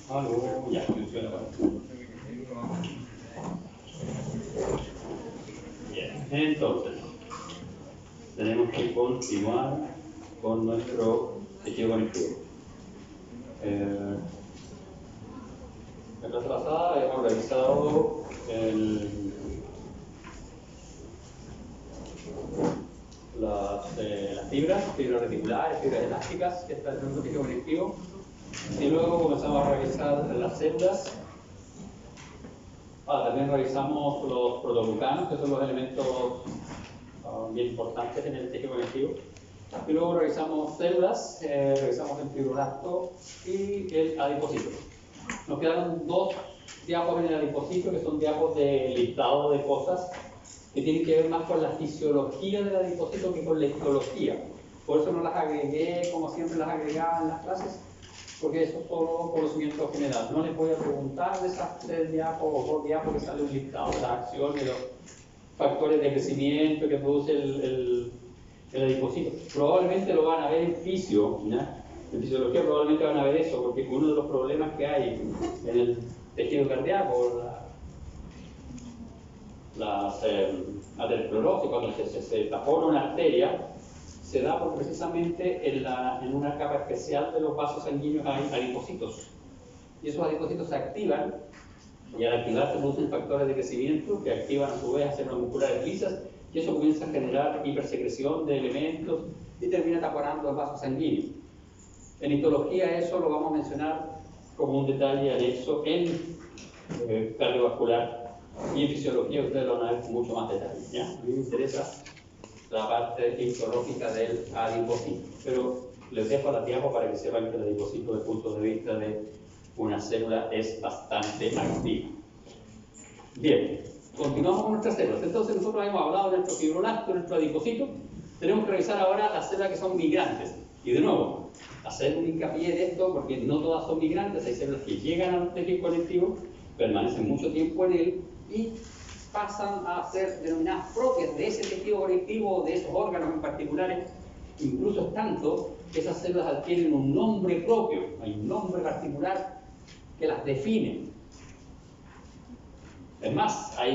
Algo, ya funciona. Bien, entonces tenemos que continuar con nuestro tejido conectivo. En la clase pasada hemos revisado las fibras reticulares, fibras elásticas que están en nuestro tejido conectivo. Y luego comenzamos a revisar las células. También revisamos los protoglucanos, que son los elementos bien importantes en el tejido conectivo. Y luego revisamos células, revisamos el fibroblasto y el adipocito. Nos quedaron dos diapos en el adipocito, que son diapos de listado de cosas que tienen que ver más con la fisiología del adipocito que con la histología. Por eso no las agregué como siempre las agregaba en las clases, porque eso es solo conocimiento general. No les voy a preguntar de esas 3 diapos o 2 diapos que sale un listado de las acciones, los factores de crecimiento que produce el adipocito. Probablemente lo van a ver en fisio, ¿no? En fisiología probablemente van a ver eso, porque uno de los problemas que hay en el tejido cardíaco, la aterosclerosis, cuando se tapona una arteria, se da porque precisamente en una capa especial de los vasos sanguíneos hay adipocitos. Y esos adipocitos se activan, y al activarse producen factores de crecimiento que activan a su vez a células musculares lisas, y eso comienza a generar hipersecreción de elementos y termina taponando el vaso sanguíneo. En histología eso lo vamos a mencionar como un detalle anexo en cardiovascular, y en fisiología ustedes lo van a ver con mucho más detalle, ¿ya? A mí me interesa la parte histológica del adipocito, pero les dejo la diapo para que sepan que el adipocito desde el punto de vista de una célula es bastante activa. Bien, continuamos con nuestras células. Entonces nosotros hemos hablado de nuestro fibroblasto, de nuestro adipocito. Tenemos que revisar ahora las células que son migrantes. Y de nuevo, hacer un hincapié de esto porque no todas son migrantes. Hay células que llegan al tejido conectivo, permanecen mucho tiempo en él y pasan a ser denominadas propias de ese tejido conectivo, de esos órganos en particulares. Incluso es tanto que esas células adquieren un nombre propio, hay un nombre particular que las define. Es más, hay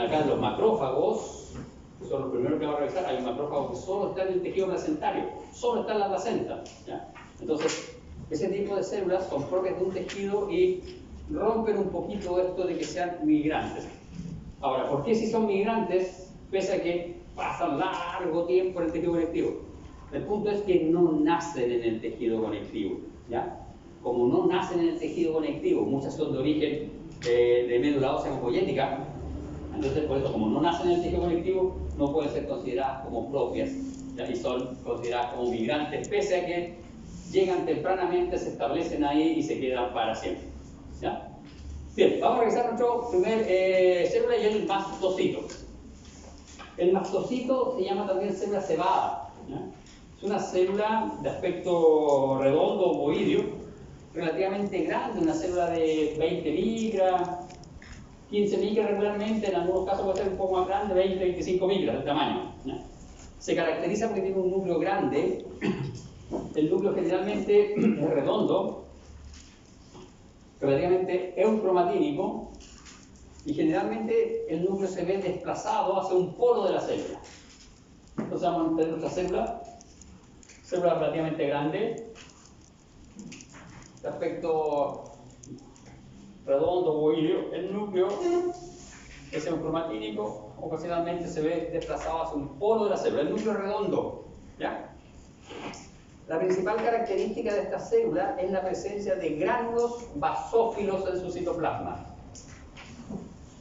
acá en los macrófagos, que son los primeros que vamos a revisar, hay un macrófago que solo está en el tejido placentario, solo está en la placenta, ¿ya? Entonces, ese tipo de células son propias de un tejido y rompen un poquito esto de que sean migrantes. Ahora, ¿por qué si son migrantes, pese a que pasan largo tiempo en el tejido conectivo? El punto es que no nacen en el tejido conectivo, ¿ya? Como no nacen en el tejido conectivo, muchas son de origen de médula ósea oncoyética, entonces por eso, como no nacen en el tejido conectivo, no pueden ser consideradas como propias, ¿ya? Y son consideradas como migrantes, pese a que llegan tempranamente, se establecen ahí y se quedan para siempre, ¿ya? Bien, vamos a revisar nuestro primer célula y el mastocito. El mastocito se llama también célula cebada, ¿ya? Es una célula de aspecto redondo, ovoideo, relativamente grande, una célula de 20 micras, 15 micras regularmente, en algunos casos puede ser un poco más grande, 20-25 micras de tamaño, ¿ya? Se caracteriza porque tiene un núcleo grande. El núcleo generalmente es redondo, relativamente eucromatínico, y generalmente el núcleo se ve desplazado hacia un polo de la célula. Entonces vamos a tener nuestra célula relativamente grande, de aspecto redondo, ovoideo. El núcleo es eucromatínico, ocasionalmente se ve desplazado hacia un polo de la célula. El núcleo es redondo, ¿ya? La principal característica de esta célula es la presencia de gránulos basófilos en su citoplasma.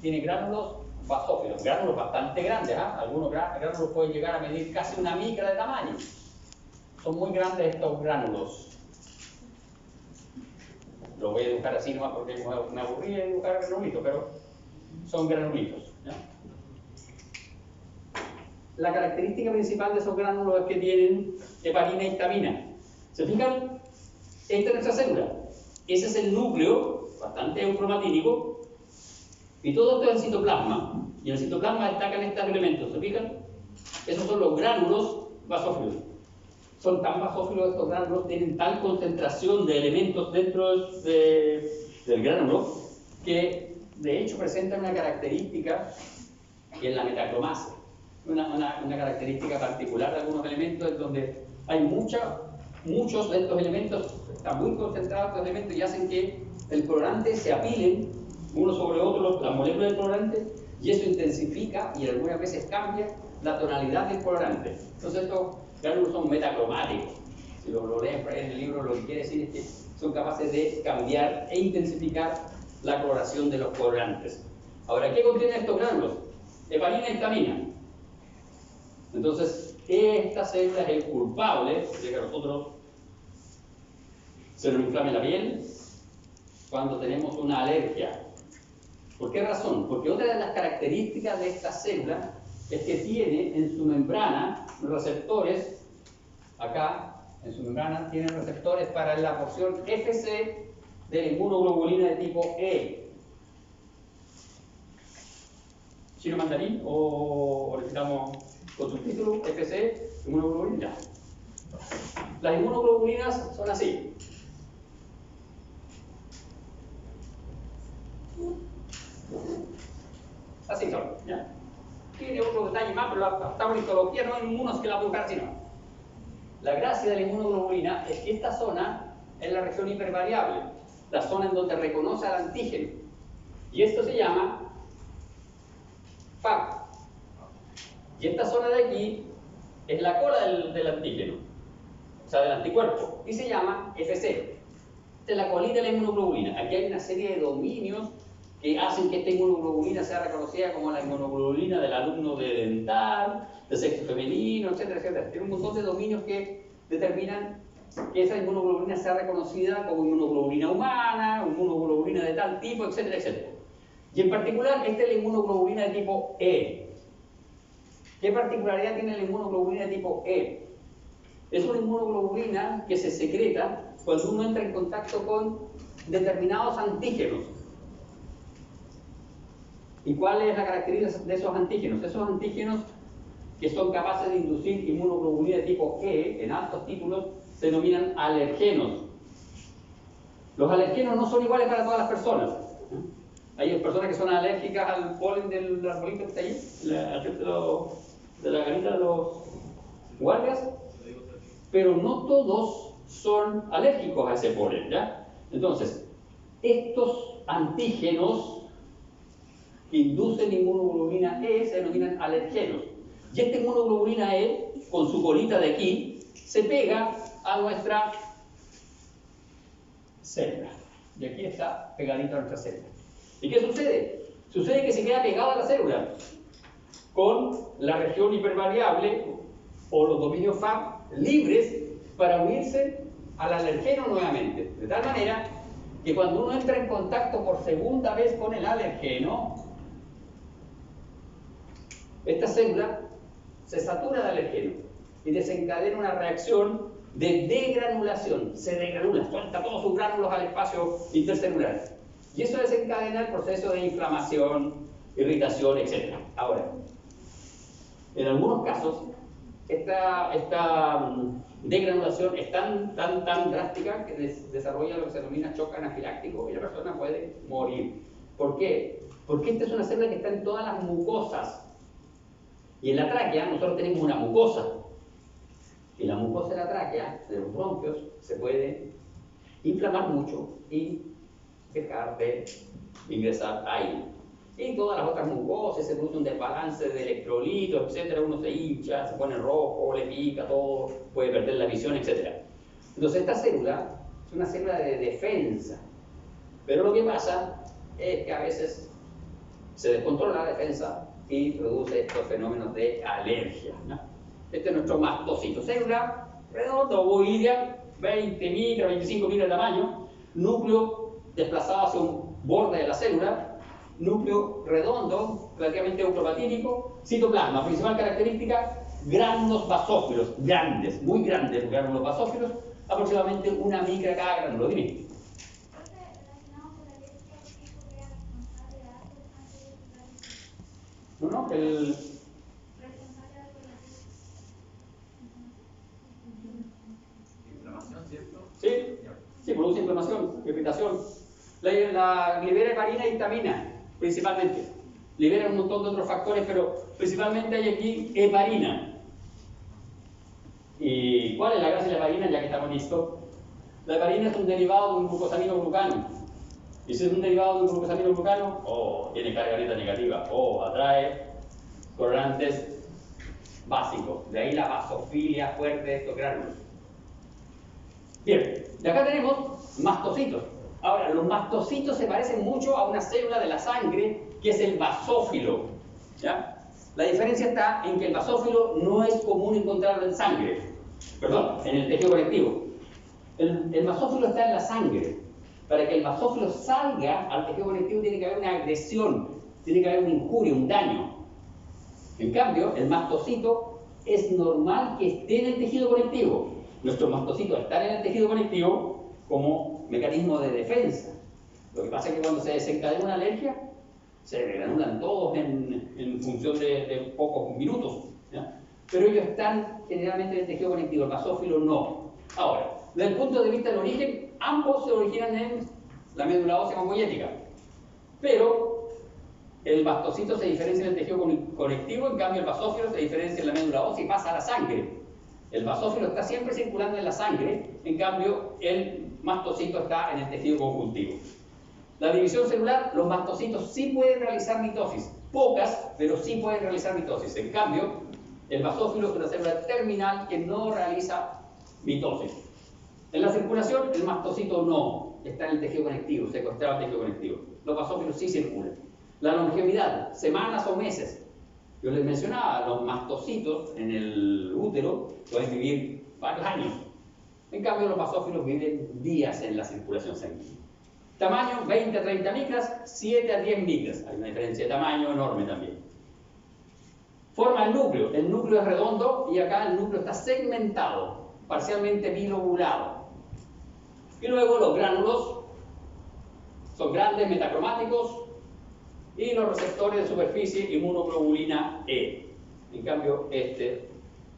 Tiene gránulos basófilos, gránulos bastante grandes, ¿eh? Algunos gránulos pueden llegar a medir casi 1 micra de tamaño. Son muy grandes estos gránulos. Lo voy a dibujar así nomás porque me aburrí de dibujar granulitos, pero son granulitos, ¿ya? La característica principal de esos gránulos es que tienen heparina e histamina. ¿Se fijan? Esta es nuestra célula. Ese es el núcleo, bastante eucromatínico, Y todo esto es el citoplasma. Y en el citoplasma destacan estos elementos, ¿se fijan? Esos son los gránulos basófilos. Son tan basófilos estos gránulos, tienen tal concentración de elementos dentro del gránulo, que de hecho presentan una característica que es la metacromasia. Una característica particular de algunos elementos es donde hay muchos de estos elementos, están muy concentrados estos elementos y hacen que el colorante se apilen uno sobre otro, las moléculas del colorante, y eso intensifica y algunas veces cambia la tonalidad del colorante. Entonces estos gránulos son metacromáticos. Si lo leen en el libro, lo que quiere decir es que son capaces de cambiar e intensificar la coloración de los colorantes. Ahora, ¿qué contienen estos gránulos? Heparina y histamina. Entonces, esta célula es el culpable de que a nosotros se nos inflame la piel cuando tenemos una alergia. ¿Por qué razón? Porque otra de las características de esta célula es que tiene en su membrana receptores, acá en su membrana tiene receptores para la porción FC de la inmunoglobulina de tipo E. ¿Chino mandarín o necesitamos con subtítulo FC, inmunoglobulina? Las inmunoglobulinas son así. Así son, ¿ya? Tiene otro detalle más, pero la histología no es inmunos que la voy a buscar, sino. La gracia de la inmunoglobulina es que esta zona es la región hipervariable, la zona en donde reconoce al antígeno. Y esto se llama FAP. Y esta zona de aquí es la cola del antígeno, o sea, del anticuerpo, y se llama FC. Esta es la colita de la inmunoglobulina. Aquí hay una serie de dominios que hacen que esta inmunoglobulina sea reconocida como la inmunoglobulina del alumno de dental, de sexo femenino, etcétera, etcétera. Tiene un montón de dominios que determinan que esa inmunoglobulina sea reconocida como inmunoglobulina humana, inmunoglobulina de tal tipo, etcétera, etcétera. Y en particular, esta es la inmunoglobulina de tipo E. ¿Qué particularidad tiene la inmunoglobulina de tipo E? Es una inmunoglobulina que se secreta cuando uno entra en contacto con determinados antígenos. ¿Y cuál es la característica de esos antígenos? Esos antígenos que son capaces de inducir inmunoglobulina de tipo E en altos títulos se denominan alergenos. Los alergenos no son iguales para todas las personas. Hay personas que son alérgicas al polen del arbolito que está ahí, de la garita de los guardias, pero no todos son alérgicos a ese polen, ¿ya? Entonces, estos antígenos que inducen inmunoglobulina E se denominan alergenos. Y esta inmunoglobulina E, con su colita de aquí, se pega a nuestra célula. Y aquí está pegadito a nuestra célula. ¿Y qué sucede? Sucede que se queda pegado a la célula con la región hipervariable o los dominios FAP libres para unirse al alergeno nuevamente. De tal manera que cuando uno entra en contacto por segunda vez con el alergeno, esta célula se satura de alergeno y desencadena una reacción de degranulación. Se degranula, suelta todos sus gránulos al espacio intercelular. Y eso desencadena el proceso de inflamación, irritación, etc. Ahora, en algunos casos, esta degranulación es tan drástica que desarrolla lo que se denomina shock anafiláctico y la persona puede morir. ¿Por qué? Porque esta es una célula que está en todas las mucosas. Y en la tráquea nosotros tenemos una mucosa. Y la mucosa de la tráquea, de los bronquios, se puede inflamar mucho y dejar de ingresar aire. Y todas las otras mucosas se produce un desbalance de electrolitos, etc. Uno se hincha, se pone rojo, le pica todo, puede perder la visión, etc. Entonces esta célula es una célula de defensa. Pero lo que pasa es que a veces se descontrola la defensa y produce estos fenómenos de alergia, ¿no? Este es nuestro mastocito. Célula redonda, ovoidea, 20 micras, 25 micras de tamaño, núcleo desplazado hacia un borde de la célula, núcleo redondo, relativamente eutropatínico, citoplasma, principal característica, gránulos basófilos, grandes, muy grandes gránulos basófilos, aproximadamente 1 micra cada gránulo. Dime. ¿No? Inflamación, ¿cierto? Sí, sí, produce inflamación, irritación. Libera heparina y histamina, principalmente. Libera un montón de otros factores, pero principalmente hay aquí heparina. ¿Y cuál es la gracia de la heparina, ya que estamos listos? La heparina es un derivado de un glucosamino-glucano. Y si es un derivado de un glucosamino-glucano, tiene carga neta negativa, atrae colorantes básicos. De ahí la vasofilia fuerte de estos gránulos. Bien, de acá tenemos mastocitos. Ahora, los mastocitos se parecen mucho a una célula de la sangre que es el basófilo. ¿Ya? La diferencia está en que el basófilo no es común encontrarlo en sangre, perdón, en el tejido conectivo. El basófilo está en la sangre. Para que el basófilo salga al tejido conectivo tiene que haber una agresión, tiene que haber una injuria, un daño. En cambio, el mastocito es normal que esté en el tejido conectivo. Nuestros mastocitos están en el tejido conectivo como mecanismo de defensa. Lo que pasa es que cuando se desencadena una alergia, se granulan todos en función de pocos minutos, ¿ya? Pero ellos están generalmente en el tejido conectivo, el basófilo no. Ahora, desde el punto de vista del origen, ambos se originan en la médula ósea mammoyética, pero el mastocito se diferencia en el tejido conectivo, en cambio el basófilo se diferencia en la médula ósea y pasa a la sangre. El basófilo está siempre circulando en la sangre, en cambio el mastocito está en el tejido conjuntivo. La división celular, los mastocitos sí pueden realizar mitosis, pocas, pero sí pueden realizar mitosis. En cambio, el basófilo es una célula terminal que no realiza mitosis. En la circulación, el mastocito no, está en el tejido conectivo, secuestrado en el tejido conectivo. Los basófilos sí circulan. La longevidad, semanas o meses. Yo les mencionaba, los mastocitos en el útero pueden vivir varios años. En cambio, los basófilos viven días en la circulación sanguínea. Tamaño, 20 a 30 micras, 7 a 10 micras. Hay una diferencia de tamaño enorme también. Forma el núcleo. El núcleo es redondo y acá el núcleo está segmentado, parcialmente bilobulado. Y luego los gránulos son grandes, metacromáticos, y los receptores de superficie inmunoglobulina E. En cambio, este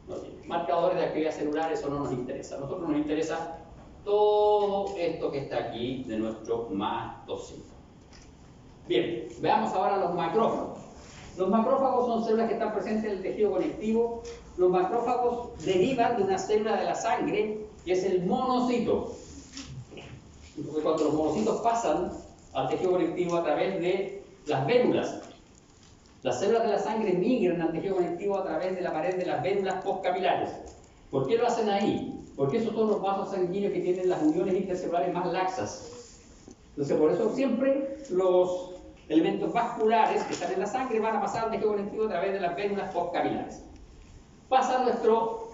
no tiene. Marcadores de actividad celular, eso no nos interesa. A nosotros nos interesa todo esto que está aquí de nuestro mastocito. Bien, veamos ahora los macrófagos. Los macrófagos son células que están presentes en el tejido conectivo. Los macrófagos derivan de una célula de la sangre que es el monocito. Porque cuando los monocitos pasan al tejido conectivo a través de las vénulas, las células de la sangre migran al tejido conectivo a través de la pared de las vénulas postcapilares. ¿Por qué lo hacen ahí? Porque esos son los vasos sanguíneos que tienen las uniones intercelulares más laxas. Entonces, por eso siempre los elementos vasculares que están en la sangre van a pasar al tejido conectivo a través de las vénulas postcapilares. Pasa nuestro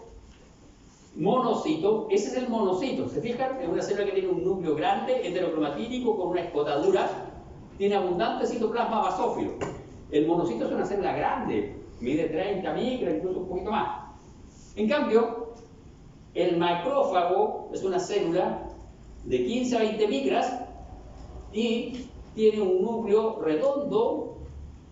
monocito, ese es el monocito, ¿se fijan? Es una célula que tiene un núcleo grande, heterocromatídico, con una escotadura, tiene abundante citoplasma basófilo. El monocito es una célula grande, mide 30 micras, incluso un poquito más. En cambio, el macrófago es una célula de 15 a 20 micras y tiene un núcleo redondo,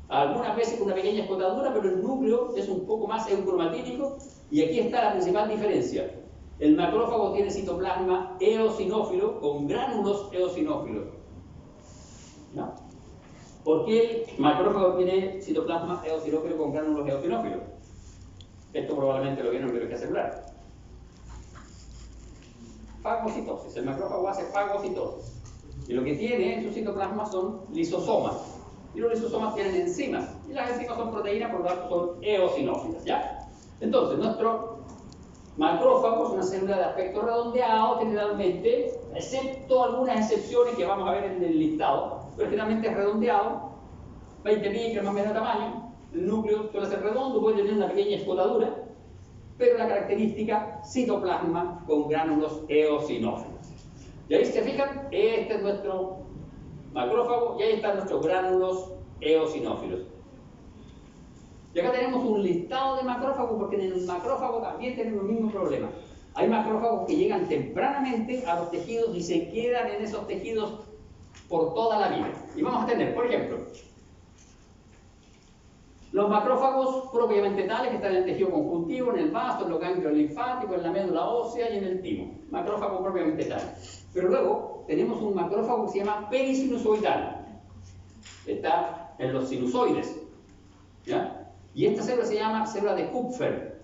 algunas veces con una pequeña escotadura, pero el núcleo es un poco más eucromatítico, y aquí está la principal diferencia. El macrófago tiene citoplasma eosinófilo con gránulos eosinófilos. ¿No? ¿Por qué el macrófago tiene citoplasma eosinófilo con gránulos eosinófilos? Esto probablemente lo vieron en biología celular. Fagocitosis. El macrófago hace fagocitosis. Y lo que tiene en su citoplasma son lisosomas. Y los lisosomas tienen enzimas. Y las enzimas son proteínas, por lo tanto son eosinófilas. ¿Ya? Entonces, nuestro macrófago es una célula de aspecto redondeado, generalmente, excepto algunas excepciones que vamos a ver en el listado, pero generalmente es redondeado, 20 micras más o menos de tamaño. El núcleo suele ser redondo, puede tener una pequeña escotadura, pero la característica citoplasma con gránulos eosinófilos. Y ahí se fijan, este es nuestro macrófago y ahí están nuestros gránulos eosinófilos. Y acá tenemos un listado de macrófagos, porque en el macrófago también tenemos el mismo problema. Hay macrófagos que llegan tempranamente a los tejidos y se quedan en esos tejidos por toda la vida. Y vamos a tener, por ejemplo, Los macrófagos propiamente tales que están en el tejido conjuntivo, en el vaso, en los ganglios linfáticos, en la médula ósea y en el timo. Macrófago propiamente tal. Pero luego tenemos un macrófago que se llama perisinusoidal. Está en los sinusoides. ¿Ya? Y esta célula se llama célula de Kupfer.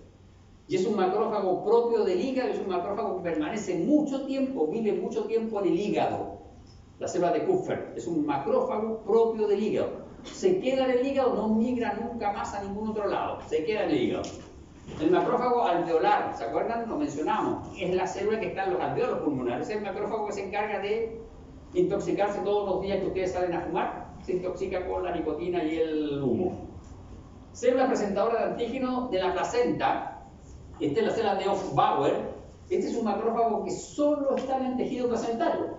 Y es un macrófago propio del hígado, es un macrófago que permanece mucho tiempo, vive mucho tiempo en el hígado. La célula de Kupfer es un macrófago propio del hígado. Se queda en el hígado, no migra nunca más a ningún otro lado, se queda en el hígado. El macrófago alveolar, ¿se acuerdan? Lo mencionamos, es la célula que está en los alveolos pulmonares, es el macrófago que se encarga de intoxicarse todos los días que ustedes salen a fumar, se intoxica con la nicotina y el humo. Célula presentadora de antígeno de la placenta, esta es la célula de Hofbauer, este es un macrófago que solo está en el tejido placentario.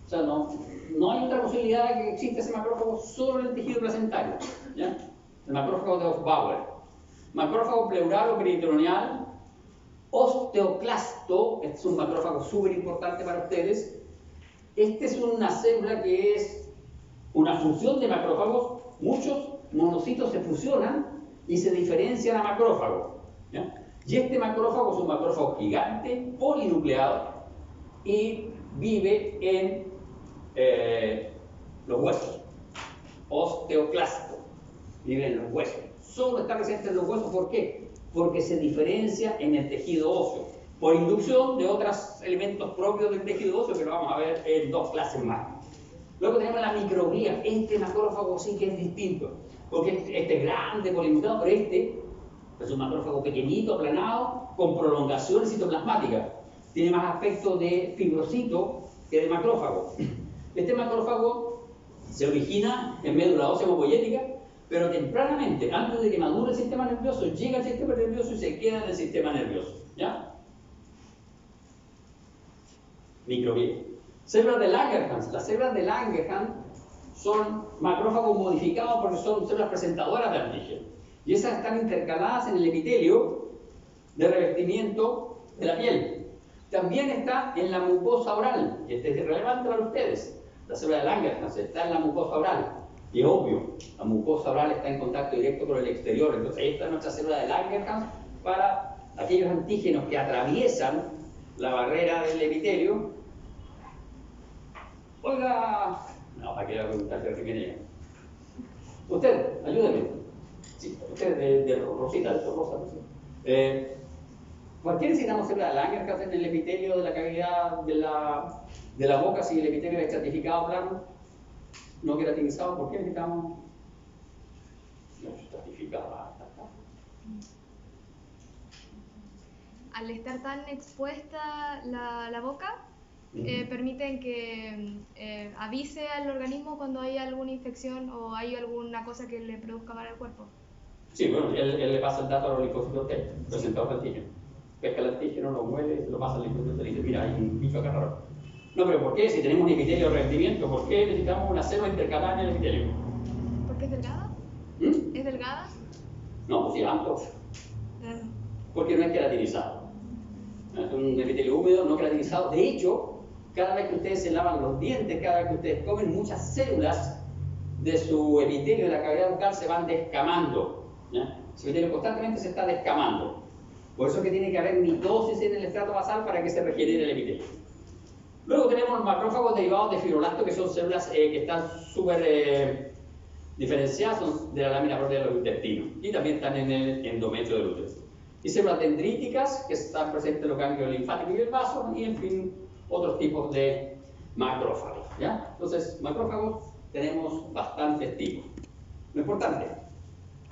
O sea, no hay otra posibilidad de que exista ese macrófago solo en el tejido placentario. ¿Ya? El macrófago de Hofbauer. Macrófago pleural o peritoneal. Osteoclasto, este es un macrófago súper importante para ustedes. Esta es una célula que es una fusión de macrófagos. Muchos monocitos se fusionan y se diferencian a macrófagos. ¿Ya? Y este macrófago es un macrófago gigante, polinucleado, y vive en los huesos. Osteoclasto, vive en los huesos. Solo está presente en los huesos, ¿por qué? Porque se diferencia en el tejido óseo, por inducción de otros elementos propios del tejido óseo que lo vamos a ver en dos clases más. Luego tenemos la microglía. Este macrófago sí que es distinto, porque este es grande, polinucleado, pero este es un macrófago pequeñito, aplanado, con prolongaciones citoplasmáticas. Tiene más aspecto de fibrocito que de macrófago. Este macrófago se origina en médula ósea hemopoyética, pero tempranamente, antes de que madure el sistema nervioso, llega al sistema nervioso y se queda en el sistema nervioso. ¿Ya? Microglía. Células de Langerhans. Las células de Langerhans son macrófagos modificados porque son células presentadoras de antígeno. Y esas están intercaladas en el epitelio de revestimiento de la piel. También está en la mucosa oral, y este es relevante para ustedes. La célula de Langerhans está en la mucosa oral. Y es obvio, la mucosa oral está en contacto directo con el exterior. Entonces ahí está nuestra célula de Langerhans para aquellos antígenos que atraviesan la barrera del epitelio. Oiga, no, para que le voy a preguntar qué viene. Usted, ayúdeme. Sí, usted de Rosita, de Rosa. ¿Por qué necesitamos células de Langerhans en el epitelio de la cavidad de la boca si el epitelio es estratificado plano, no queratinizado? ¿Por qué necesitamos no estratificado? Al estar tan expuesta la boca, permiten que avise al organismo cuando hay alguna infección o hay alguna cosa que le produzca mal al cuerpo. Sí, bueno, él le pasa el dato a los linfocitos T, presentador de antígeno. Pesca el antígeno, lo mueve, lo pasa al linfocito T y dice, mira, hay un bicho acá raro. No, pero ¿por qué? Si tenemos un epitelio de revestimiento, ¿por qué necesitamos una célula intercalada en el epitelio? ¿Porque es delgada? ¿Es delgada? No, pues sí, alto. Porque no es queratinizado. Es un epitelio húmedo, no queratinizado. De hecho, cada vez que ustedes se lavan los dientes, cada vez que ustedes comen, muchas células de su epitelio de la cavidad bucal se van descamando. ¿Ya? Ese epitelio constantemente se está descamando. Por eso es que tiene que haber mitosis en el estrato basal para que se regenere el epitelio. Luego tenemos macrófagos derivados de fibroblastos, que son células que están súper diferenciadas, son de la lámina propia de los intestinos y también están en el endometrio del útero. Y células dendríticas, que están presentes en los ganglios linfáticos y el vaso, y en fin, otros tipos de macrófagos. ¿Ya? Entonces, macrófagos tenemos bastantes tipos. Lo importante,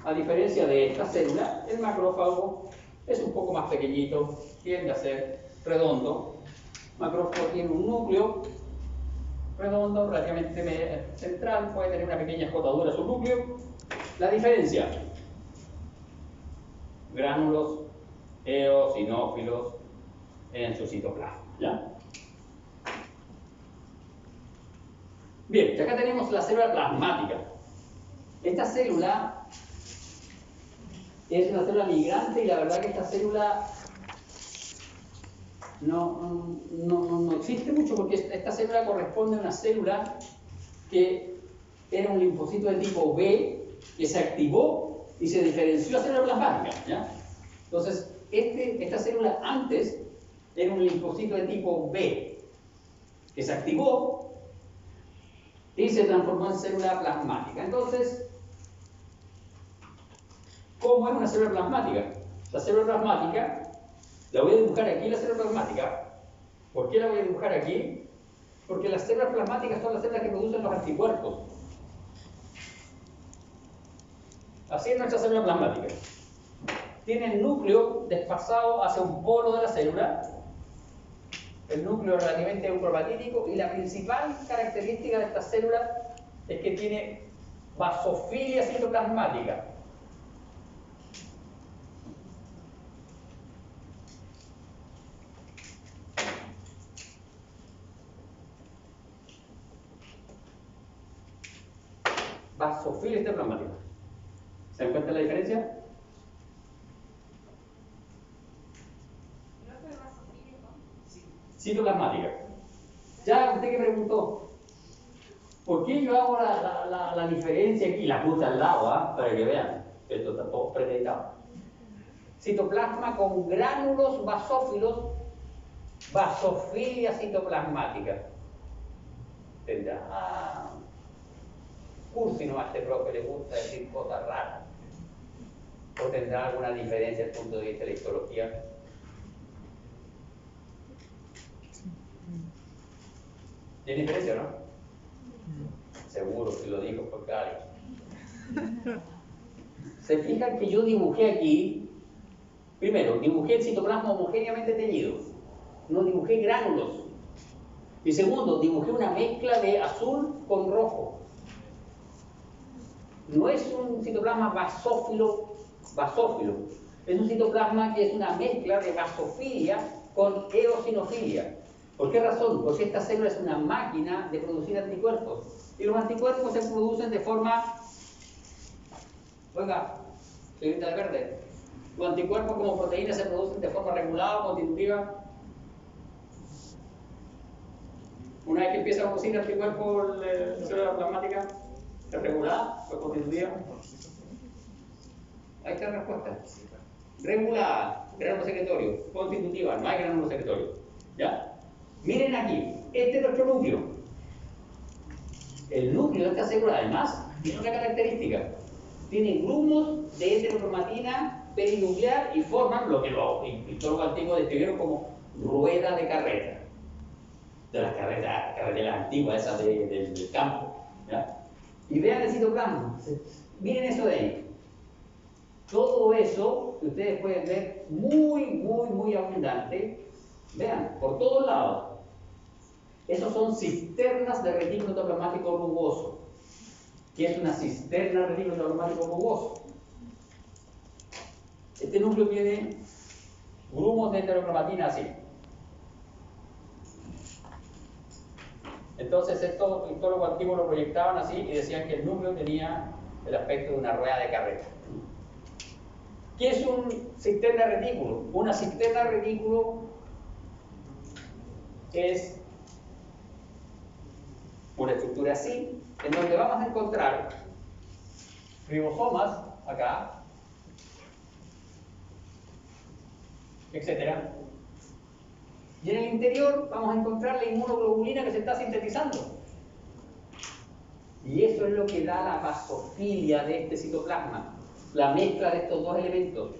a diferencia de esta célula, el macrófago es un poco más pequeñito, tiende a ser redondo. El macrófago tiene un núcleo redondo, relativamente central, puede tener una pequeña escotadura en su núcleo. La diferencia, gránulos eosinófilos en su citoplasma. ¿Ya? Bien, y acá tenemos la célula plasmática. Esta célula es una célula migrante y la verdad que esta célula no existe mucho porque esta célula corresponde a una célula que era un linfocito de tipo B que se activó y se diferenció a célula plasmática, ¿ya? Entonces, esta célula antes era un linfocito de tipo B, que se activó y se transformó en célula plasmática. Entonces, ¿cómo es una célula plasmática? La célula plasmática, la voy a dibujar aquí, la célula plasmática. ¿Por qué la voy a dibujar aquí? Porque las células plasmáticas son las células que producen los anticuerpos. Así es nuestra célula plasmática. Tiene el núcleo desplazado hacia un polo de la célula. El núcleo es relativamente eucromatítico y la principal característica de esta célula es que tiene basofilia citoplasmática. Basofilia citoplasmática. ¿Se dan cuenta la diferencia? Citoplasmática. Ya usted que preguntó, ¿por qué yo hago la diferencia aquí? La puse al lado, para que vean. Esto está todo predicado. Citoplasma con gránulos basófilos, basofilia citoplasmática. Tendrá, cursi no a este profe le gusta decir cosas raras. ¿O tendrá alguna diferencia desde el punto de vista de la histología? ¿Tiene diferencia o no? Seguro que lo dijo por claro. Se fijan que yo dibujé aquí, primero, dibujé el citoplasma homogéneamente teñido, no dibujé gránulos. Y segundo, dibujé una mezcla de azul con rojo. No es un citoplasma basófilo, es un citoplasma que es una mezcla de basofilia con eosinofilia. ¿Por qué razón? Porque esta célula es una máquina de producir anticuerpos. Y los anticuerpos se producen de forma... Oiga, señorita de verde, los anticuerpos como proteínas se producen de forma regulada o constitutiva. Una vez que empieza a producir anticuerpos la célula plasmática, ¿es regulada o constitutiva? Ahí está la respuesta. Regulada, gránulo secretorio. Constitutiva, no hay gránulo secretorio. ¿Ya? Miren aquí, este es nuestro núcleo. El núcleo de esta célula, además, tiene una característica. Tiene grumos de heterocromatina perinuclear y forman lo que los histólogos antiguos describieron como rueda de carreta. De las carreteras antiguas, esas del campo. ¿Ya? Y vean el citoplasma. Miren eso de ahí. Todo eso que ustedes pueden ver muy abundante. Vean, por todos lados. Esos son cisternas de retículo endoplasmático rugoso. ¿Qué es una cisterna de retículo endoplasmático rugoso? Este núcleo tiene grumos de heterocromatina así. Entonces estos histólogos antiguos lo proyectaban así y decían que el núcleo tenía el aspecto de una rueda de carreta. ¿Qué es un cisterna de retículo? Una cisterna de retículo es una estructura así, en donde vamos a encontrar ribosomas, acá, etcétera. Y en el interior vamos a encontrar la inmunoglobulina que se está sintetizando. Y eso es lo que da la basofilia de este citoplasma, la mezcla de estos dos elementos.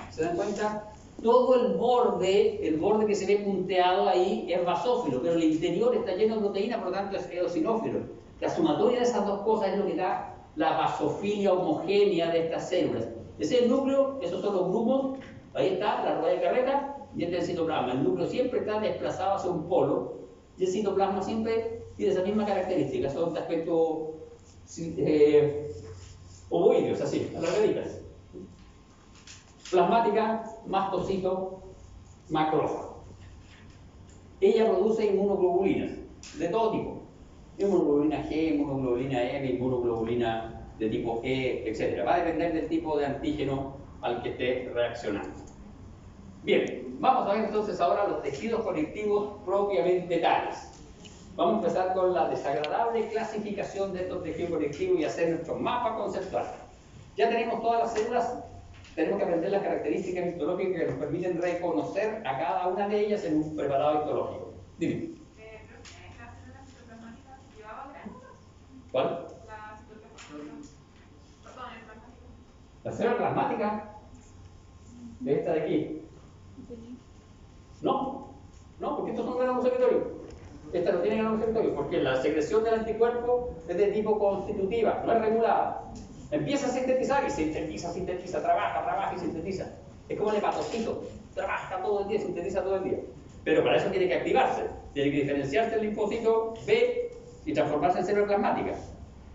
¿Se dan cuenta? Todo el borde que se ve punteado ahí es basófilo, pero el interior está lleno de proteína, por lo tanto es eosinófilo. La sumatoria de esas dos cosas es lo que da la basofilia homogénea de estas células. Ese es el núcleo, esos son los grumos, ahí está la rueda de carreta, y este es el citoplasma. El núcleo siempre está desplazado hacia un polo, y el citoplasma siempre tiene esa misma característica, son de aspecto ovoideos, así, alargaditas. Plasmática, mastocito, macrófago. Ella produce inmunoglobulinas de todo tipo. Inmunoglobulina G, inmunoglobulina M, inmunoglobulina de tipo E, etc. Va a depender del tipo de antígeno al que esté reaccionando. Bien, vamos a ver entonces ahora los tejidos conectivos propiamente tales. Vamos a empezar con la desagradable clasificación de estos tejidos conectivos y hacer nuestro mapa conceptual. Ya tenemos todas las células, tenemos que aprender las características histológicas que nos permiten reconocer a cada una de ellas en un preparado histológico. Dime. ¿Las células citoplasmáticas llevaban gránulos? ¿Cuál? Las citoplasmáticas. Perdón, el plasmático. La célula plasmática de esta de aquí. No, porque estos son gránulos secretorios. Esta no tiene gránulos secretorios porque la secreción del anticuerpo es de tipo constitutiva, no es regulada. Empieza a sintetizar y sintetiza, trabaja y sintetiza. Es como el hepatocito, trabaja todo el día, sintetiza todo el día. Pero para eso tiene que activarse, tiene que diferenciarse el linfocito B y transformarse en célula plasmática.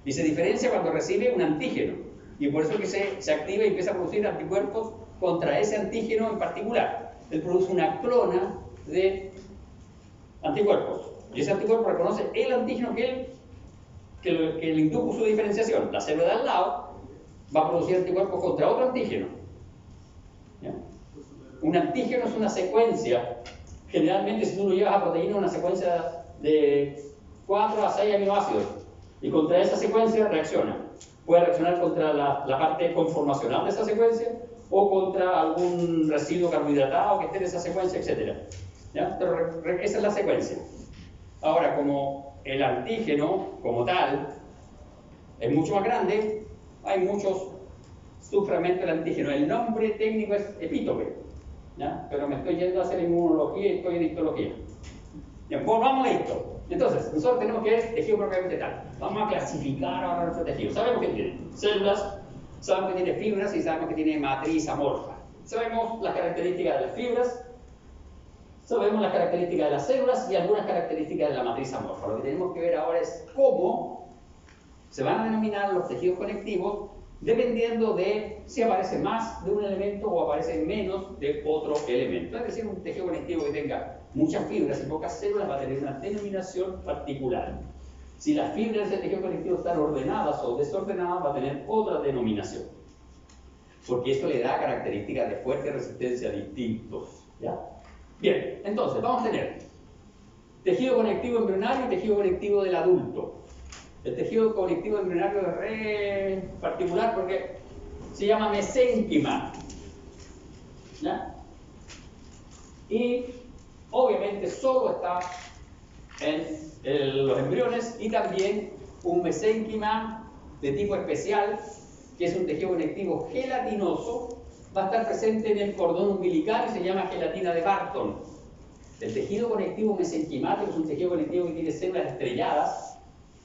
Y se diferencia cuando recibe un antígeno. Y por eso es que se activa y empieza a producir anticuerpos contra ese antígeno en particular. Él produce una clona de anticuerpos. Y ese anticuerpo reconoce el antígeno que le indujo su diferenciación. La célula de al lado va a producir anticuerpos contra otro antígeno. ¿Ya? Un antígeno es una secuencia. Generalmente, si tú lo llevas a proteína, una secuencia de 4 a 6 aminoácidos. Y contra esa secuencia reacciona. Puede reaccionar contra la parte conformacional de esa secuencia o contra algún residuo carbohidratado que esté en esa secuencia, etc. ¿Ya? Pero esa es la secuencia. Ahora, como el antígeno, como tal, es mucho más grande, hay muchos subfragmentos del antígeno. El nombre técnico es epítope, ¿ya? Pero me estoy yendo a hacer inmunología y estoy en histología. Bien, volvamos a esto. Entonces, nosotros tenemos que ver tejido propiamente tal. Vamos a clasificar ahora nuestro tejido. Sabemos que tiene células, sabemos que tiene fibras y sabemos que tiene matriz amorfa. Sabemos las características de las fibras, sabemos las características de las células y algunas características de la matriz amorfa. Lo que tenemos que ver ahora es cómo se van a denominar los tejidos conectivos dependiendo de si aparece más de un elemento o aparece menos de otro elemento. Es decir, un tejido conectivo que tenga muchas fibras y pocas células va a tener una denominación particular. Si las fibras del tejido conectivo están ordenadas o desordenadas, va a tener otra denominación. Porque esto le da características de fuerte resistencia distintos. ¿Ya? Bien, entonces vamos a tener tejido conectivo embrionario y tejido conectivo del adulto. El tejido conectivo embrionario es re particular porque se llama mesénquima. ¿Ya? Y obviamente solo está en los embriones y también un mesénquima de tipo especial, que es un tejido conectivo gelatinoso, va a estar presente en el cordón umbilical y se llama gelatina de Barton. El tejido conectivo mesenquimático es un tejido conectivo que tiene células estrelladas,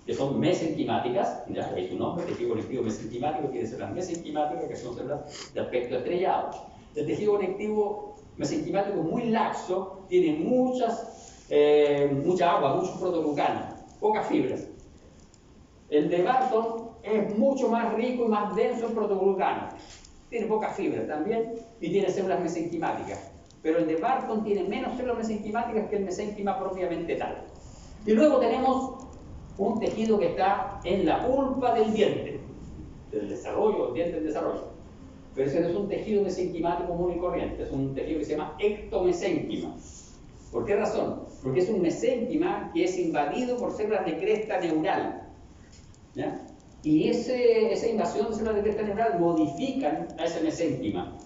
que son mesenquimáticas, ya es su nombre, tejido conectivo mesenquimático tiene células mesenquimáticas que son células de aspecto estrellado. El tejido conectivo mesenquimático es muy laxo, tiene mucha agua, mucho protoglucano, pocas fibras. El de Barton es mucho más rico y más denso en protoglucano. Tiene pocas fibras también y tiene células mesenquimáticas. Pero el de Barton tiene menos células mesenquimáticas que el mesénquima propiamente tal. Y luego tenemos un tejido que está en la pulpa del diente, del desarrollo, el diente en desarrollo. Pero ese no es un tejido mesenquimático común y corriente, es un tejido que se llama ectomesénquima. ¿Por qué razón? Porque es un mesénquima que es invadido por células de cresta neural. ¿Ya? Y esa invasión de células de cresta neural modifican a ese mesénquima.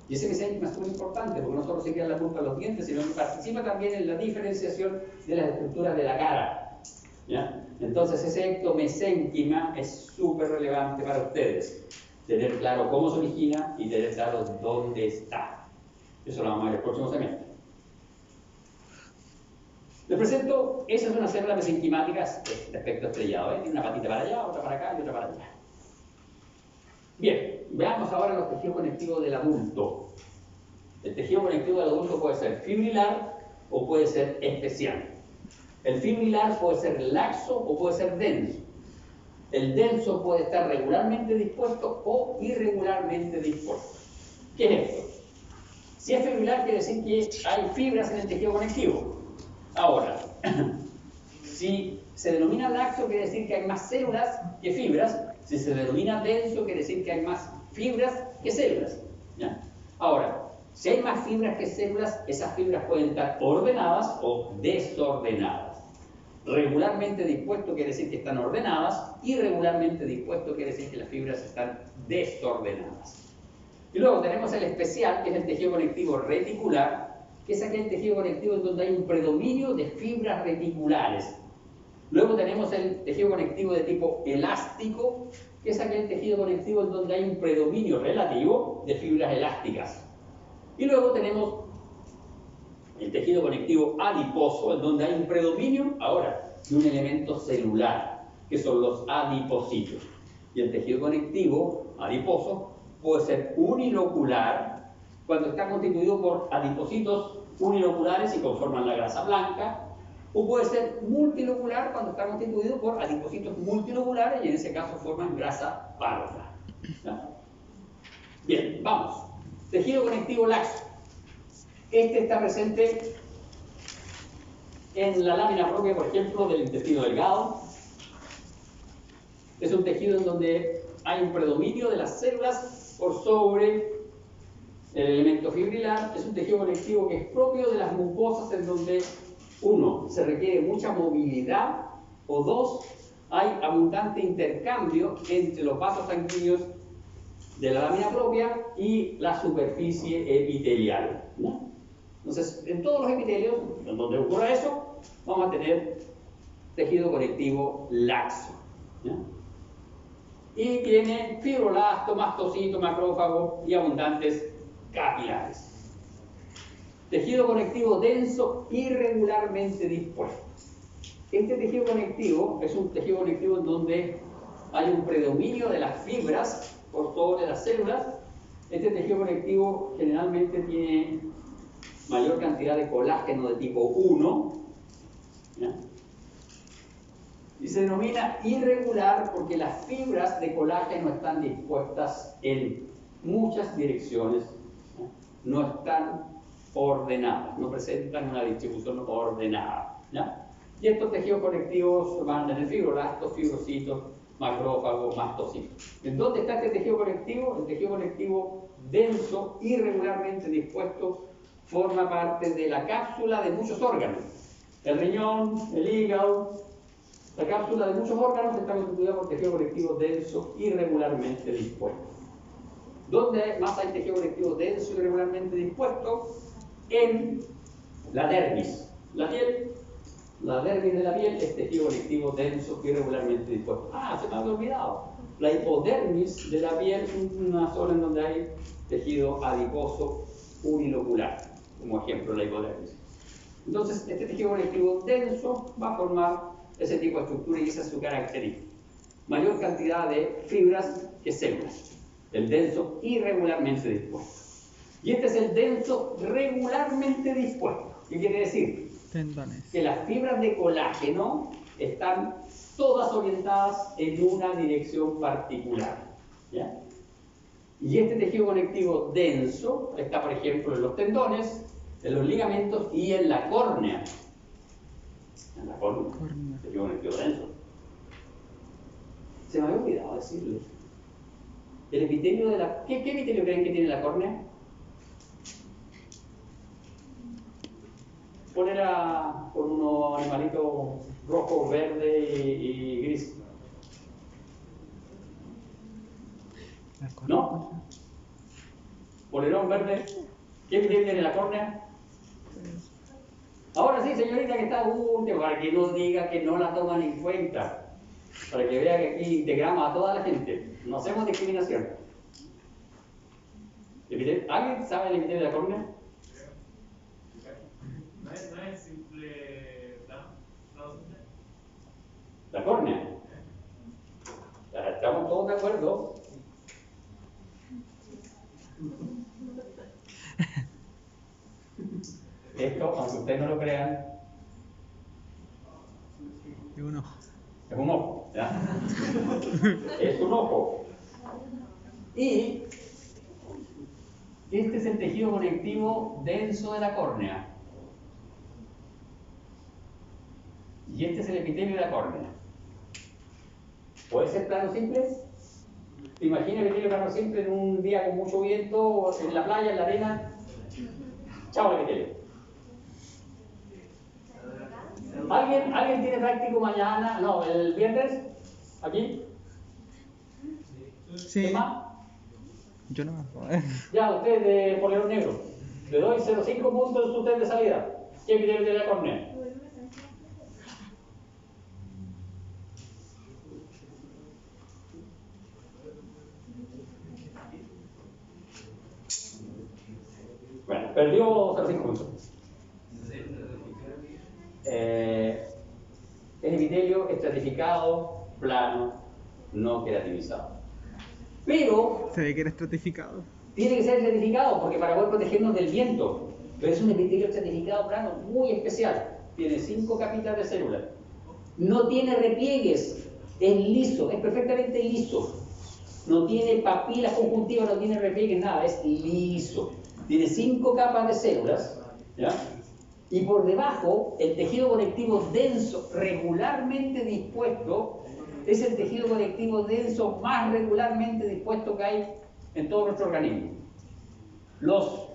Y ese mesénquima es muy importante porque no solo se queda en la pulpa de los dientes, sino que participa también en la diferenciación de las estructuras de la cara. ¿Ya? Entonces ese ectomesénquima es súper relevante para ustedes. Tener claro cómo se origina y tener claro dónde está. Eso lo vamos a ver el próximo semestre. Les presento, esa es una célula mesenquimática de aspecto estrellado. Tiene una patita para allá, otra para acá y otra para allá. Bien, veamos ahora los tejidos conectivos del adulto. El tejido conectivo del adulto puede ser fibrilar o puede ser especial. El fibrilar puede ser laxo o puede ser denso. El denso puede estar regularmente dispuesto o irregularmente dispuesto. ¿Qué es esto? Si es fibrilar, quiere decir que hay fibras en el tejido conectivo. Ahora, si se denomina laxo, quiere decir que hay más células que fibras. Si se denomina denso, quiere decir que hay más fibras que células. ¿Ya? Ahora, si hay más fibras que células, esas fibras pueden estar ordenadas o desordenadas. Regularmente dispuesto quiere decir que están ordenadas, irregularmente dispuesto quiere decir que las fibras están desordenadas. Y luego tenemos el especial, que es el tejido conectivo reticular, que es aquel tejido conectivo en donde hay un predominio de fibras reticulares. Luego tenemos el tejido conectivo de tipo elástico, que es aquel tejido conectivo en donde hay un predominio relativo de fibras elásticas. Y luego tenemos el tejido conectivo adiposo, en donde hay un predominio, ahora, de un elemento celular, que son los adipocitos. Y el tejido conectivo adiposo puede ser unilocular, cuando está constituido por adipocitos uniloculares y conforman la grasa blanca, o puede ser multilocular cuando está constituido por adipocitos multiloculares y en ese caso forman grasa parda. ¿Ya? Bien, vamos. Tejido conectivo laxo. Este está presente en la lámina propia, por ejemplo, del intestino delgado. Es un tejido en donde hay un predominio de las células por sobre el elemento fibrilar. Es un tejido conectivo que es propio de las mucosas en donde, uno, se requiere mucha movilidad, o dos, hay abundante intercambio entre los vasos sanguíneos de la lámina propia y la superficie epitelial, ¿no? Entonces, en todos los epitelios, en donde ocurra eso, vamos a tener tejido conectivo laxo, ¿ya? Y tiene fibroblasto, mastocito, macrófago y abundantes capilares. Tejido conectivo denso, irregularmente dispuesto. Este tejido conectivo es un tejido conectivo en donde hay un predominio de las fibras por sobre las células. Este tejido conectivo generalmente tiene mayor cantidad de colágeno de tipo 1, ¿ya? Y se denomina irregular porque las fibras de colágeno están dispuestas en muchas direcciones, ¿ya? No están ordenadas, no presentan una distribución ordenada, ¿ya? Y estos tejidos conectivos van a tener fibroblastos, fibrocitos, macrófagos, mastocitos. ¿En dónde está este tejido conectivo? El tejido conectivo denso, irregularmente dispuesto, forma parte de la cápsula de muchos órganos. El riñón, el hígado, la cápsula de muchos órganos está constituida por tejido conectivo denso, irregularmente dispuesto. ¿Dónde más hay tejido conectivo denso, irregularmente dispuesto? En la dermis. La piel, la dermis de la piel es tejido conectivo denso, irregularmente dispuesto. Ah, se me había olvidado. La hipodermis de la piel es una zona en donde hay tejido adiposo unilocular, como ejemplo la hipodermis. Entonces, este tejido conectivo denso va a formar ese tipo de estructura y esa es su característica. Mayor cantidad de fibras que células. El denso irregularmente dispuesto. Y este es el denso regularmente dispuesto. ¿Qué quiere decir? Tendones. Que las fibras de colágeno están todas orientadas en una dirección particular, ¿ya? Y este tejido conectivo denso está, por ejemplo, en los tendones, en los ligamentos y en la córnea. En la córnea. Tejido conectivo denso. Se me había olvidado decirles. El epitelio de la... ¿Qué epitelio creen que tiene la córnea? Poner con unos animalitos rojo, verde y gris. ¿No? Polerón verde. ¿Qué epitelio tiene la córnea? Ahora sí, señorita, que está última, para que no diga que no la toman en cuenta. Para que vea que aquí integramos a toda la gente. No hacemos discriminación. ¿Alguien sabe el epitelio de la córnea? No es simple plano simple. La córnea. Estamos todos de acuerdo. Esto, aunque ustedes no lo crean, Y un ojo. es un ojo, ¿ya? Es un ojo. Y este es el tejido conectivo denso de la córnea. Y este es el epitelio de la córnea. ¿Puede ser plano simple? ¿Te imaginas el epitelio plano simple en un día con mucho viento, en la playa, en la arena? Chao, el epitelio. ¿Alguien tiene práctico mañana? No, el viernes, aquí. Sí. ¿Qué más? Yo no. Ya, usted de Polerón Negro. Le doy 0,5 puntos en su test de salida. ¿Quién quiere de la córnea? Bueno, perdió 0,5 puntos. Es epitelio estratificado, plano, no queratinizado. Pero Se ve que era estratificado. tiene que ser estratificado porque para poder protegernos del viento. Pero es un epitelio estratificado plano muy especial. Tiene 5 capitas de células. No tiene repliegues. Es liso, es perfectamente liso. No tiene papilas conjuntivas, no tiene repliegues, nada. Es liso. Tiene 5 capas de células. ¿Ya? Y por debajo, el tejido conectivo denso, regularmente dispuesto, es el tejido conectivo denso más regularmente dispuesto que hay en todo nuestro organismo. Los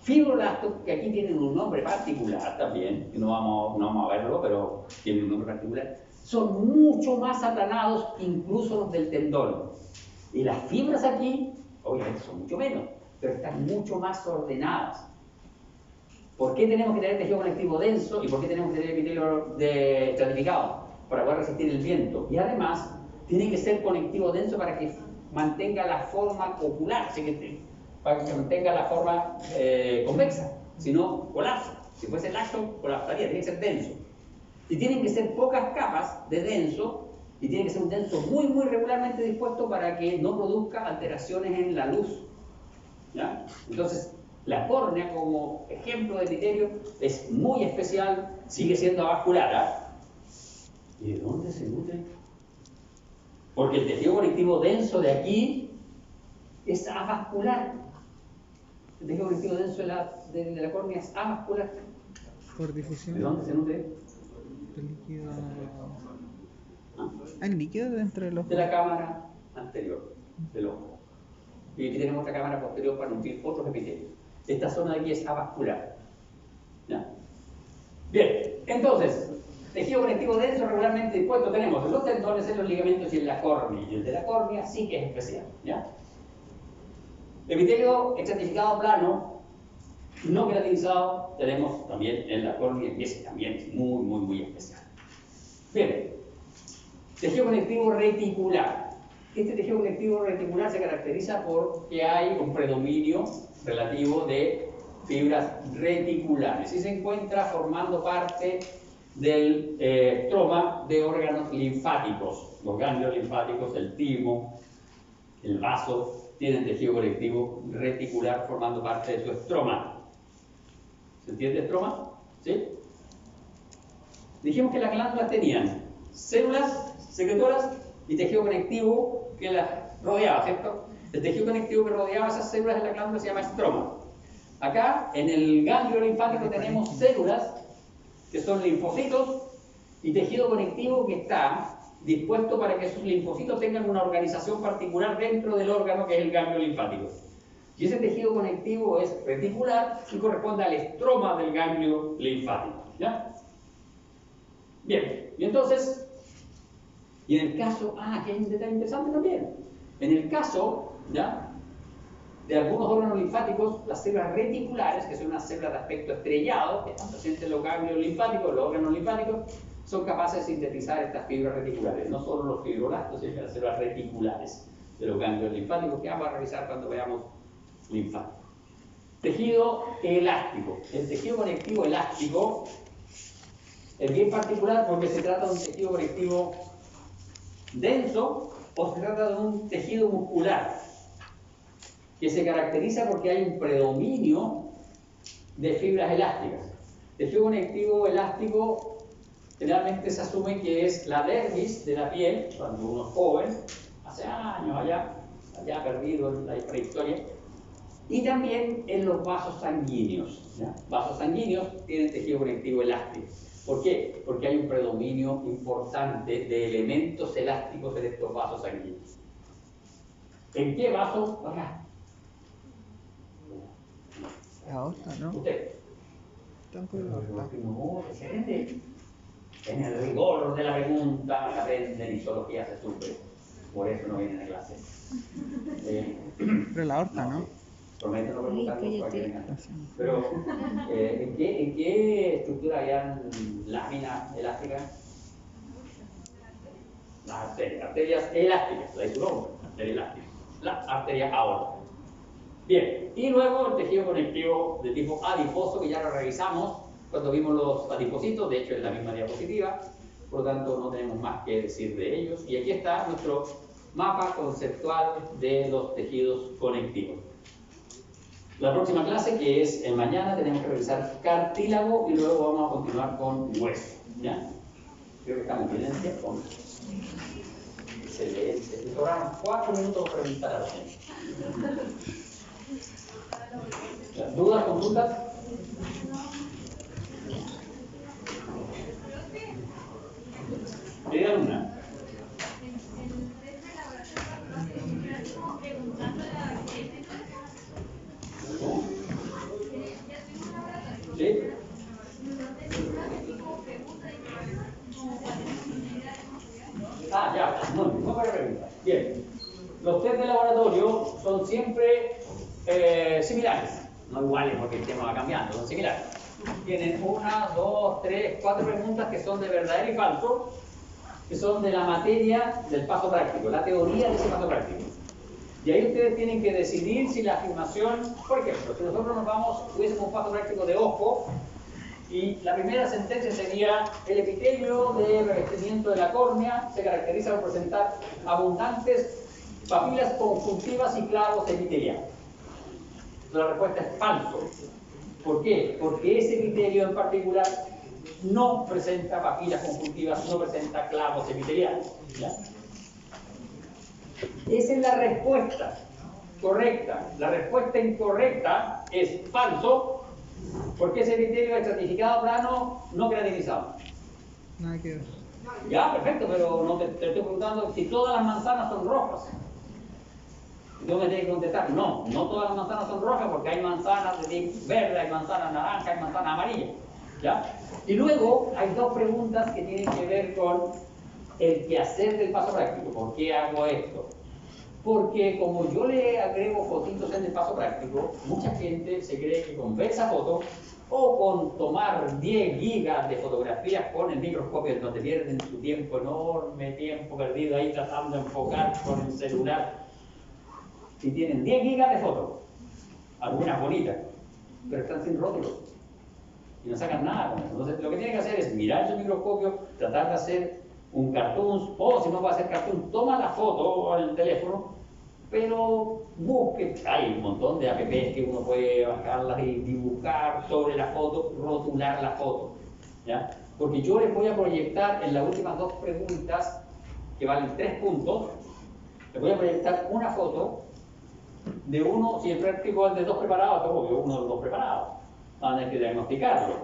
fibroblastos, que aquí tienen un nombre particular también, que no vamos a verlo, pero tienen un nombre particular, son mucho más aplanados que incluso los del tendón. Y las fibras aquí, obviamente son mucho menos, pero están mucho más ordenadas. ¿Por qué tenemos que tener tejido conectivo denso y por qué tenemos que tener epitelio estratificado? Para poder resistir el viento. Y además, tiene que ser conectivo denso para que mantenga la forma ocular, para que mantenga la forma convexa. Si no, colapsa. Si fuese laxo, colapsaría. Tiene que ser denso. Y tienen que ser pocas capas de denso y tiene que ser un denso muy, muy regularmente dispuesto para que no produzca alteraciones en la luz. ¿Ya? Entonces, la córnea, como ejemplo de epitelio, es muy especial, sigue siendo avascular. ¿Y de dónde se nutre? Porque el tejido conectivo denso de aquí es avascular. El tejido conectivo denso de la córnea es avascular. Por difusión. ¿De dónde se nutre? El líquido. Hay líquido dentro del ojo. De la cámara anterior del ojo. Y aquí tenemos otra cámara posterior para nutrir otros epitelios. Esta zona de aquí es avascular. ¿Ya? Bien, entonces, tejido conectivo denso regularmente dispuesto tenemos en los tendones, en los ligamentos y en la córnea. Y el de la córnea sí que es especial. ¿Ya? Epitelio estratificado plano, no queratinizado, tenemos también en la córnea, y ese también es muy, muy, muy especial. Bien, tejido conectivo reticular. Este tejido conectivo reticular se caracteriza por que hay un predominio relativo de fibras reticulares y se encuentra formando parte del estroma de órganos linfáticos. Los ganglios linfáticos, el timo, el vaso, tienen tejido conectivo reticular formando parte de su estroma. ¿Se entiende estroma? ¿Sí? Dijimos que las glándulas tenían células secretoras y tejido conectivo que las rodeaba, ¿cierto? El tejido conectivo que rodeaba esas células de la glándula se llama estroma. Acá, en el ganglio linfático, tenemos células que son linfocitos y tejido conectivo que está dispuesto para que esos linfocitos tengan una organización particular dentro del órgano que es el ganglio linfático. Y ese tejido conectivo es reticular y corresponde al estroma del ganglio linfático. ¿Ya? Bien, y entonces, y en el caso, aquí hay un detalle interesante también. En el caso, ¿ya?, de algunos órganos linfáticos, las células reticulares, que son unas células de aspecto estrellado, que están presentes en los ganglios linfáticos, los órganos linfáticos, son capaces de sintetizar estas fibras reticulares, no solo los fibroblastos, sino las células reticulares de los ganglios linfáticos, que vamos a revisar cuando veamos linfático. Tejido elástico. El tejido conectivo elástico es bien particular porque se trata de un tejido conectivo denso o se trata de un tejido muscular que se caracteriza porque hay un predominio de fibras elásticas. Tejido conectivo elástico generalmente se asume que es la dermis de la piel, cuando uno es joven, hace años allá perdido en la prehistoria, y también en los vasos sanguíneos. ¿Ya? Vasos sanguíneos tienen tejido conectivo elástico. ¿Por qué? Porque hay un predominio importante de elementos elásticos en estos vasos sanguíneos. ¿En qué vaso? Acá. La aorta, ¿no? Usted. Tampoco la aorta. No, excelente. En el rigor de la pregunta aprenden y solo que se sufre. Por eso no vienen a clase. Pero la horta, ¿no? Prometo no preguntarnos para que vengan. Pero, ¿en qué estructura habían láminas elásticas? Las arterias elásticas, la hizo un nombre, arteria elástica. La arteria aorta. Bien, y luego el tejido conectivo de tipo adiposo, que ya lo revisamos cuando vimos los adipocitos, de hecho es la misma diapositiva, por lo tanto no tenemos más que decir de ellos. Y aquí está nuestro mapa conceptual de los tejidos conectivos. La próxima clase, que es mañana, tenemos que revisar cartílago y luego vamos a continuar con hueso. ¿Ya? Creo que estamos bien en tiempo. Excelente. Nos sobraron 4 minutos para preguntar a la gente. ¿Dudas, consultas? ¿Qué alumna? ¿Sí? Ah, ya, muy buena pregunta. Bien, los test de laboratorio son siempre similares, no iguales porque el tema va cambiando, son similares. Tienen 1, 2, 3, 4 preguntas que son de verdadero y falso, que son de la materia del paso práctico, la teoría de ese paso práctico. Y ahí ustedes tienen que decidir si la afirmación, por ejemplo, si nosotros nos vamos, tuviésemos un paso práctico de ojo, y la primera sentencia sería: el epitelio de revestimiento de la córnea se caracteriza por presentar abundantes papilas conjuntivas y clavos epiteliales. La respuesta es falso. ¿Por qué? Porque ese epitelio en particular no presenta papilas conjuntivas, no presenta clavos epiteliales. ¿Ya? Esa es la respuesta correcta. La respuesta incorrecta es falso, porque ese epitelio es estratificado plano, no creatinizado. Nada que ver. Ya, perfecto, pero no te estoy preguntando si todas las manzanas son rojas. Yo me tengo que contestar, no todas las manzanas son rojas, porque hay manzanas de tipo verde, hay manzanas naranjas, hay manzanas amarillas. ¿Ya? Y luego hay 2 preguntas que tienen que ver con el quehacer del paso práctico. ¿Por qué hago esto? Porque como yo le agrego fotitos en el paso práctico, mucha gente se cree que con ver esa foto o con tomar 10 gigas de fotografías con el microscopio, donde pierden su tiempo, enorme tiempo perdido ahí tratando de enfocar con el celular. Si tienen 10 gigas de fotos, algunas bonitas, pero están sin rótulos y no sacan nada con eso. Entonces lo que tienen que hacer es mirar su microscopio, tratar de hacer un cartoon, o si no va a hacer cartoon, toma la foto en el teléfono, pero busque, hay un montón de apps que uno puede bajarlas y dibujar sobre la foto, rotular la foto, ¿ya? Porque yo les voy a proyectar en las últimas 2 preguntas, que valen 3 puntos, les voy a proyectar una foto de uno, si el práctico es de 2 preparados, obvio, uno de los 2 preparados, van a tener que diagnosticarlo.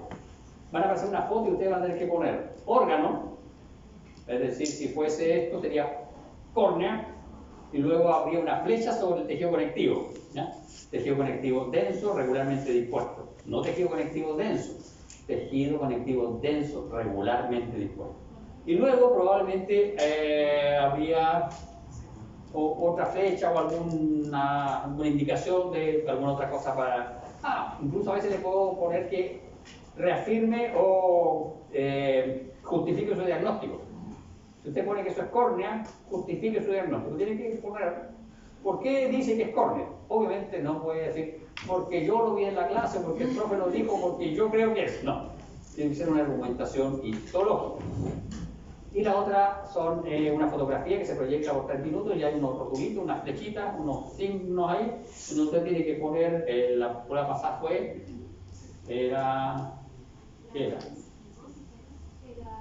Van a aparecer una foto y ustedes van a tener que poner órgano, es decir, si fuese esto sería córnea, y luego habría una flecha sobre el tejido conectivo, ¿ya? Tejido conectivo denso, regularmente dispuesto. No tejido conectivo denso, tejido conectivo denso, regularmente dispuesto. Y luego probablemente habría otra flecha o alguna indicación de alguna otra cosa para... incluso a veces le puedo poner que reafirme o justifique su diagnóstico. Si usted pone que eso es córnea, justifique su diagnóstico. Tiene que poner, ¿por qué dice que es córnea? Obviamente no puede decir, porque yo lo vi en la clase, porque el profe lo dijo, porque yo creo que es. No, tiene que ser una argumentación histológica. Y la otra son una fotografía que se proyecta por 3 minutos y hay unos rotulitos, unas flechitas, unos signos ahí, donde usted tiene que poner, la prueba pasada fue, ¿qué era?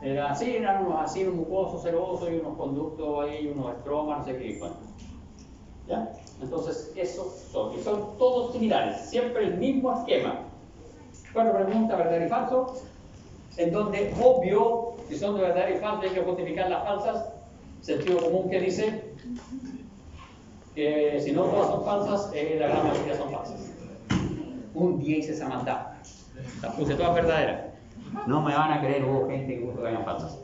Eran unos ácidos mucosos, serosos y unos conductos ahí, unos estromas, no sé qué, bueno. ¿Ya? Entonces, esos son, y son todos similares, siempre el mismo esquema. 4 preguntas, verdadero y falso, en donde, obvio, si son de verdadero y falso, hay que justificar las falsas. Sentido común que dice que si no todas son falsas, la gran mayoría son falsas. Un día hice esa maldad, las puse todas verdaderas. No me van a creer, hubo gente que puso que habían patas.